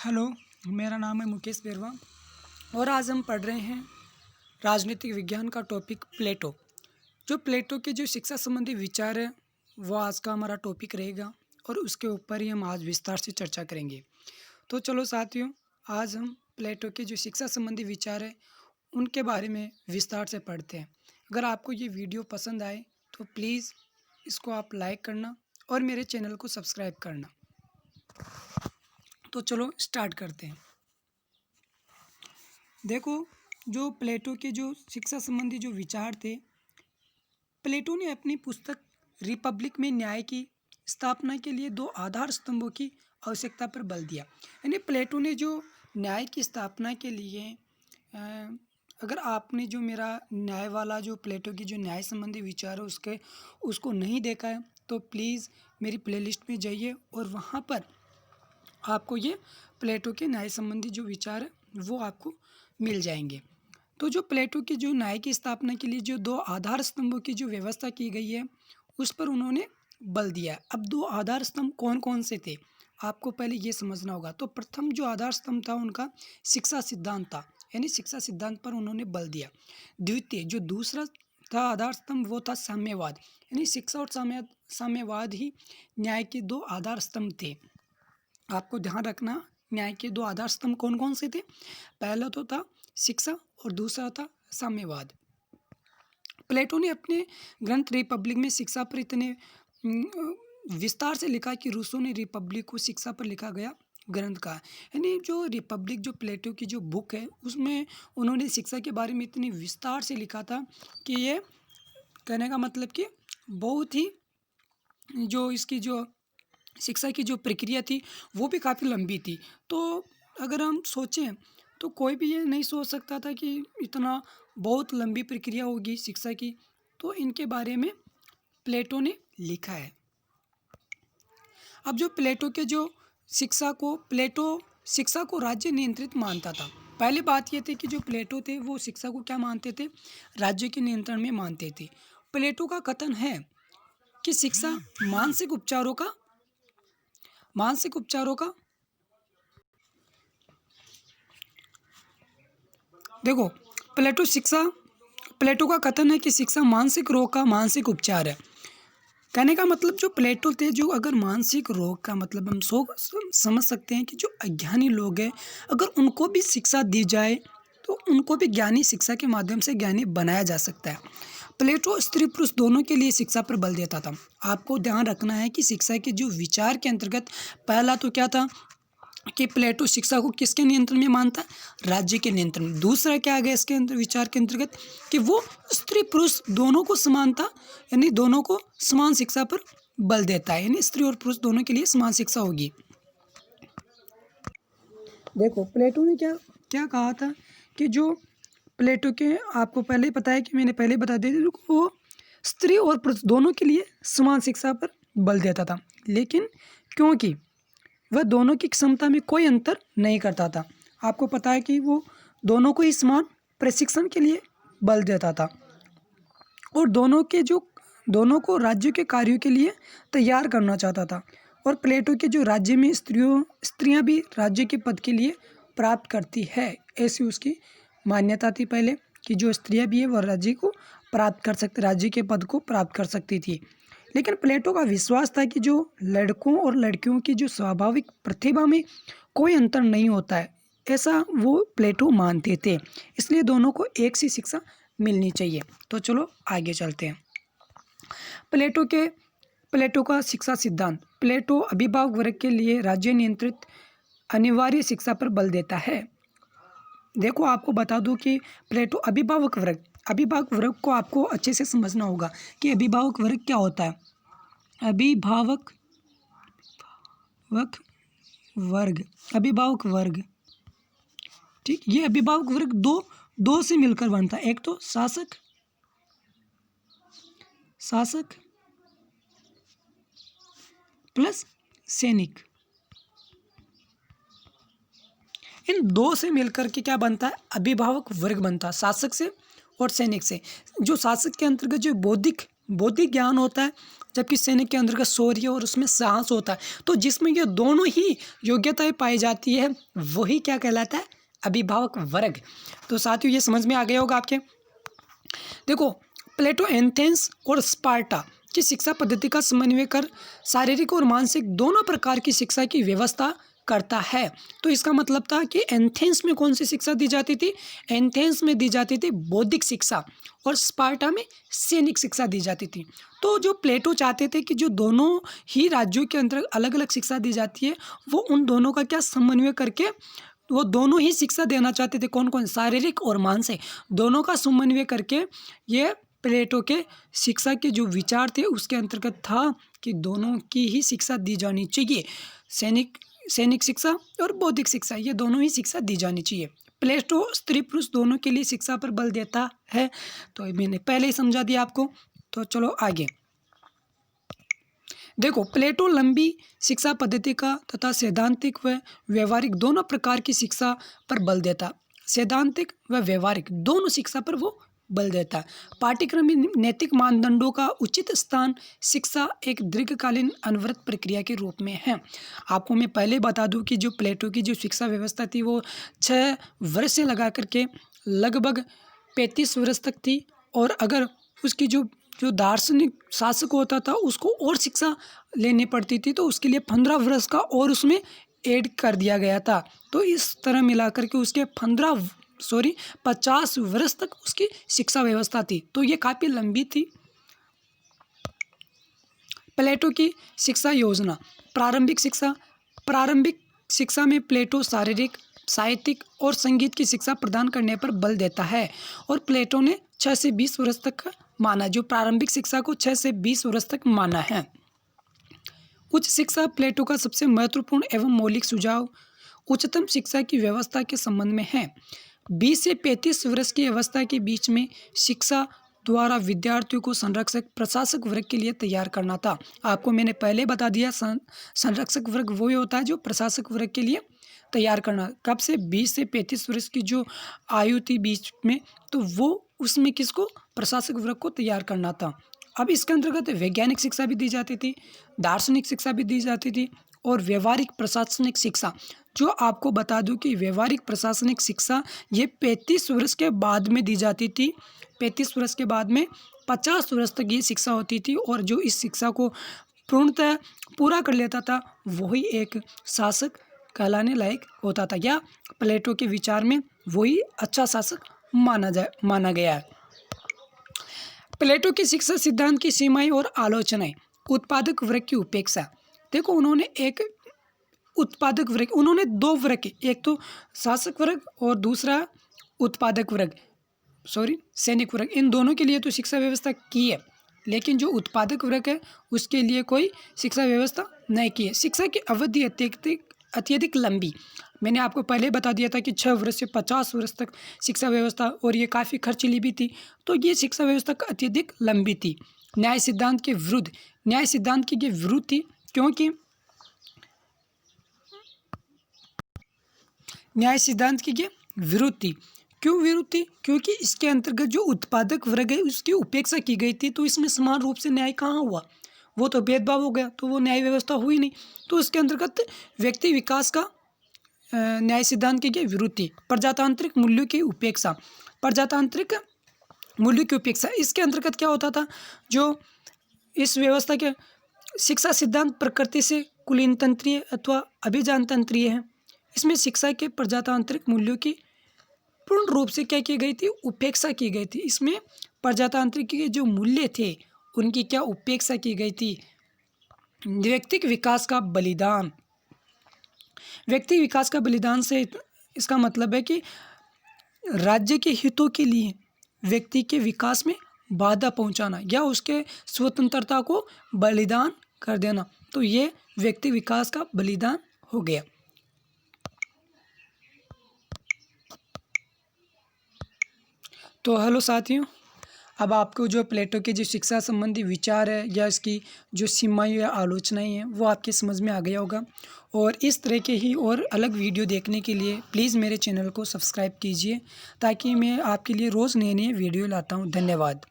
Hello, मेरा नाम है मुकेश बेरवा और आज हम पढ़ रहे हैं राजनीतिक विज्ञान का टॉपिक प्लेटो। जो प्लेटो के जो शिक्षा संबंधी विचार है वो आज का हमारा टॉपिक रहेगा और उसके ऊपर ही हम आज विस्तार से चर्चा करेंगे। तो चलो साथियों, आज हम प्लेटो के जो शिक्षा संबंधी विचार है उनके बारे में विस्तार से पढ़ते हैं। अगर आपको ये वीडियो पसंद आए तो प्लीज़ इसको आप लाइक करना और मेरे चैनल को सब्सक्राइब करना। तो चलो स्टार्ट करते हैं। देखो, जो प्लेटो के जो शिक्षा संबंधी जो विचार थे, प्लेटो ने अपनी पुस्तक रिपब्लिक में न्याय की स्थापना के लिए दो आधार स्तंभों की आवश्यकता पर बल दिया। यानी प्लेटो ने जो न्याय की स्थापना के लिए अगर आपने जो मेरा न्याय वाला जो प्लेटो की जो न्याय संबंधी विचार है उसको नहीं देखा है तो प्लीज़ मेरी प्लेलिस्ट में जाइए और वहाँ पर आपको ये प्लेटो के न्याय संबंधी जो विचार है वो आपको मिल जाएंगे। तो जो प्लेटो की जो न्याय की स्थापना के लिए जो दो आधार स्तंभों की जो व्यवस्था की गई है उस पर उन्होंने बल दिया। अब दो आधार स्तंभ कौन कौन से थे आपको पहले ये समझना होगा। तो प्रथम जो आधार स्तंभ था उनका शिक्षा सिद्धांत था, यानी शिक्षा सिद्धांत पर उन्होंने बल दिया। द्वितीय जो दूसरा था आधार स्तंभ वो था साम्यवाद, यानी शिक्षा और साम्यवाद ही न्याय के दो आधार स्तंभ थे। आपको ध्यान रखना, न्याय के दो आधार स्तंभ कौन कौन से थे। पहला तो था शिक्षा और दूसरा था साम्यवाद। प्लेटो ने अपने ग्रंथ रिपब्लिक में शिक्षा पर इतने विस्तार से लिखा कि रूसो ने रिपब्लिक को शिक्षा पर लिखा गया ग्रंथ कहा। यानी जो रिपब्लिक जो प्लेटो की जो बुक है उसमें उन्होंने शिक्षा के बारे में इतनी विस्तार से लिखा था कि ये कहने का मतलब कि बहुत ही जो इसकी जो शिक्षा की जो प्रक्रिया थी वो भी काफ़ी लंबी थी। तो अगर हम सोचें तो कोई भी ये नहीं सोच सकता था कि इतना बहुत लंबी प्रक्रिया होगी शिक्षा की। तो इनके बारे में प्लेटो ने लिखा है। अब जो प्लेटो के जो प्लेटो शिक्षा को राज्य नियंत्रित मानता था। पहली बात ये थी कि जो प्लेटो थे वो शिक्षा को क्या मानते थे, राज्य के नियंत्रण में मानते थे। प्लेटो का कथन है कि शिक्षा मानसिक उपचारों का देखो, प्लेटो का कथन है कि शिक्षा मानसिक रोग का मानसिक उपचार है। कहने का मतलब जो प्लेटो थे, जो अगर मानसिक रोग का मतलब हम समझ सकते हैं कि जो अज्ञानी लोग हैं अगर उनको भी शिक्षा दी जाए तो उनको भी ज्ञानी शिक्षा के माध्यम से ज्ञानी बनाया जा सकता है। प्लेटो स्त्री पुरुष दोनों के लिए शिक्षा पर बल देता था। आपको ध्यान रखना है कि शिक्षा के जो विचार के अंतर्गत पहला तो क्या था कि प्लेटो शिक्षा को किसके नियंत्रण में मानता है, राज्य के नियंत्रण में। दूसरा क्या आ गया इसके अंदर विचार के अंतर्गत कि वो स्त्री पुरुष दोनों को समानता यानी दोनों को समान शिक्षा पर बल देता है, यानी स्त्री और पुरुष दोनों के लिए समान शिक्षा होगी। देखो, प्लेटो ने क्या क्या कहा था कि जो प्लेटो के आपको पहले ही पता है कि मैंने पहले बता दिया वो स्त्री और पुरुष दोनों के लिए समान शिक्षा पर बल देता था, लेकिन क्योंकि वह दोनों की क्षमता में कोई अंतर नहीं करता था। आपको पता है कि वो दोनों को ही समान प्रशिक्षण के लिए बल देता था और दोनों को राज्य के कार्यों के लिए तैयार करना चाहता था। और प्लेटो के जो राज्य में स्त्रियां भी राज्य के पद के लिए प्राप्त करती है, ऐसी उसकी मान्यता थी पहले कि जो स्त्रियां भी है वह राज्य के पद को प्राप्त कर सकती थी। लेकिन प्लेटो का विश्वास था कि जो लड़कों और लड़कियों की जो स्वाभाविक प्रतिभा में कोई अंतर नहीं होता है, ऐसा वो प्लेटो मानते थे। इसलिए दोनों को एक सी शिक्षा मिलनी चाहिए। तो चलो आगे चलते हैं। प्लेटो का शिक्षा सिद्धांत। प्लेटो अभिभावक वर्ग के लिए राज्य नियंत्रित अनिवार्य शिक्षा पर बल देता है। देखो, आपको बता दूं कि प्लेटो अभिभावक वर्ग को आपको अच्छे से समझना होगा कि अभिभावक वर्ग क्या होता है। अभिभावक वर्ग, ठीक, ये अभिभावक वर्ग दो से मिलकर बनता है। एक तो शासक प्लस सैनिक, इन दो से मिलकर के क्या बनता है, अभिभावक वर्ग बनता है, शासक से और सैनिक से। जो शासक के अंतर्गत जो बौद्धिक ज्ञान होता है जबकि सैनिक के अंतर्गत शौर्य और उसमें साहस होता है। तो जिसमें ये दोनों ही योग्यताएं पाई जाती है वही क्या कहलाता है, अभिभावक वर्ग। तो साथियों ये समझ में आ गया होगा आपके। देखो, प्लेटो एथेंस और स्पार्टा की शिक्षा पद्धति का समन्वय कर शारीरिक और मानसिक दोनों प्रकार की शिक्षा की व्यवस्था करता है। तो इसका मतलब था कि एथेंस में कौन सी शिक्षा दी जाती थी, एथेंस में दी जाती थी बौद्धिक शिक्षा और स्पार्टा में सैनिक शिक्षा दी जाती थी। तो जो प्लेटो चाहते थे कि जो दोनों ही राज्यों के अंतर्गत अलग अलग शिक्षा दी जाती है वो उन दोनों का क्या समन्वय करके वो दोनों ही शिक्षा देना चाहते थे। कौन कौन, शारीरिक और मानसिक दोनों का समन्वय करके ये प्लेटो के शिक्षा के जो विचार थे उसके अंतर्गत था कि दोनों की ही शिक्षा दी जानी चाहिए। सैनिक शिक्षा और बौद्धिक शिक्षा ये दोनों ही शिक्षा दी जानी चाहिए। प्लेटो स्त्री पुरुष दोनों के लिए शिक्षा पर बल देता है। तो मैंने पहले ही समझा दिया आपको। तो चलो आगे देखो, प्लेटो लंबी शिक्षा पद्धति का तथा सैद्धांतिक व व्यवहारिक दोनों प्रकार की शिक्षा पर बल देता। सैद्धांतिक व व्यवहारिक दोनों शिक्षा पर वो बल देता है। पाठ्यक्रम में नैतिक मानदंडों का उचित स्थान शिक्षा एक दीर्घकालीन अनवरत प्रक्रिया के रूप में है। आपको मैं पहले बता दूं कि जो प्लेटो की जो शिक्षा व्यवस्था थी वो 6 वर्ष से लगा करके लगभग 35 वर्ष तक थी। और अगर उसकी जो दार्शनिक शासक होता था उसको और शिक्षा लेनी पड़ती थी तो उसके लिए 15 वर्ष का और उसमें ऐड कर दिया गया था। तो इस तरह मिलाकर के उसके 50 वर्ष तक उसकी शिक्षा व्यवस्था थी। तो ये काफ़ी लंबी थी। प्लेटो की शिक्षा योजना। प्रारंभिक शिक्षा में प्लेटो शारीरिक, साहित्यिक और संगीत की शिक्षा प्रदान करने पर बल देता है और प्लेटो ने 6 से 20 वर्ष तक माना, जो प्रारंभिक शिक्षा को 6 से 20 वर्ष तक माना है। उच्च शिक्षा प्लेटो का सबसे महत्वपूर्ण एवं मौलिक सुझाव उच्चतम शिक्षा की व्यवस्था के संबंध में है। 20 से 35 वर्ष की अवस्था के बीच में शिक्षा द्वारा विद्यार्थियों को संरक्षक प्रशासक वर्ग के लिए तैयार करना था। आपको मैंने पहले बता दिया, संरक्षक वर्ग वही होता है जो प्रशासक वर्ग के लिए तैयार करना। कब से, 20 से 35 वर्ष की जो आयु थी बीच में, तो वो उसमें किसको, प्रशासक वर्ग को तैयार करना था। अब इसके अंतर्गत वैज्ञानिक शिक्षा भी दी जाती थी, दार्शनिक शिक्षा भी दी जाती थी और व्यवहारिक प्रशासनिक शिक्षा। जो आपको बता दूं कि व्यवहारिक प्रशासनिक शिक्षा ये 35 वर्ष के बाद में दी जाती थी। 35 वर्ष के बाद में 50 वर्ष तक ये शिक्षा होती थी और जो इस शिक्षा को पूर्णतः पूरा कर लेता था वही एक शासक कहलाने लायक होता था, या प्लेटो के विचार में वही अच्छा शासक माना गया है। प्लेटो की शिक्षा सिद्धांत की सीमाएं और आलोचनाएं। उत्पादक वर्ग की उपेक्षा। देखो, उन्होंने एक उत्पादक वर्ग, उन्होंने 2 वर्ग के, एक तो शासक वर्ग और दूसरा उत्पादक वर्ग, सैनिक वर्ग, इन दोनों के लिए तो शिक्षा व्यवस्था की है, लेकिन जो उत्पादक वर्ग है उसके लिए कोई शिक्षा व्यवस्था नहीं की है। शिक्षा की अवधि अत्यधिक लंबी, मैंने आपको पहले बता दिया था कि 6 वर्ष से 50 वर्ष तक शिक्षा व्यवस्था, और ये काफ़ी खर्चीली भी थी। तो ये शिक्षा व्यवस्था अत्यधिक लंबी थी। न्याय सिद्धांत के विरुद्ध, न्याय सिद्धांत की ये विरुद्ध थी, क्योंकि न्याय सिद्धांत की ये विरुद्ध थी। क्यों विरुद्ध थी? क्योंकि इसके अंतर्गत जो उत्पादक वर्ग है उसकी उपेक्षा की गई थी। तो इसमें समान रूप से न्याय कहाँ हुआ, वो तो भेदभाव हो गया, तो वो न्याय व्यवस्था हुई नहीं। तो इसके अंतर्गत व्यक्ति विकास का न्याय सिद्धांत की ये विरुद्ध थी। प्रजातांत्रिक मूल्यों की उपेक्षा। प्रजातांत्रिक मूल्यों की उपेक्षा, इसके अंतर्गत क्या होता था, जो इस व्यवस्था के शिक्षा सिद्धांत प्रकृति से कुलीनतंत्रीय अथवा अभिजानतंत्रीय है। इसमें शिक्षा के प्रजातांत्रिक मूल्यों की पूर्ण रूप से क्या की गई थी, उपेक्षा की गई थी। इसमें प्रजातांत्रिक के जो मूल्य थे उनकी क्या उपेक्षा की गई थी। व्यक्तिक विकास का बलिदान। व्यक्ति विकास का बलिदान से इसका मतलब है कि राज्य के हितों के लिए व्यक्ति के विकास में बाधा पहुंचाना या उसके स्वतंत्रता को बलिदान कर देना। तो ये व्यक्ति विकास का बलिदान हो गया। तो हेलो साथियों, अब आपको जो प्लेटो के जो शिक्षा संबंधी विचार है या इसकी जो सीमाएं या आलोचनाएं हैं वो आपके समझ में आ गया होगा। और इस तरह के ही और अलग वीडियो देखने के लिए प्लीज़ मेरे चैनल को सब्सक्राइब कीजिए, ताकि मैं आपके लिए रोज़ नए नए वीडियो लाता हूं। धन्यवाद।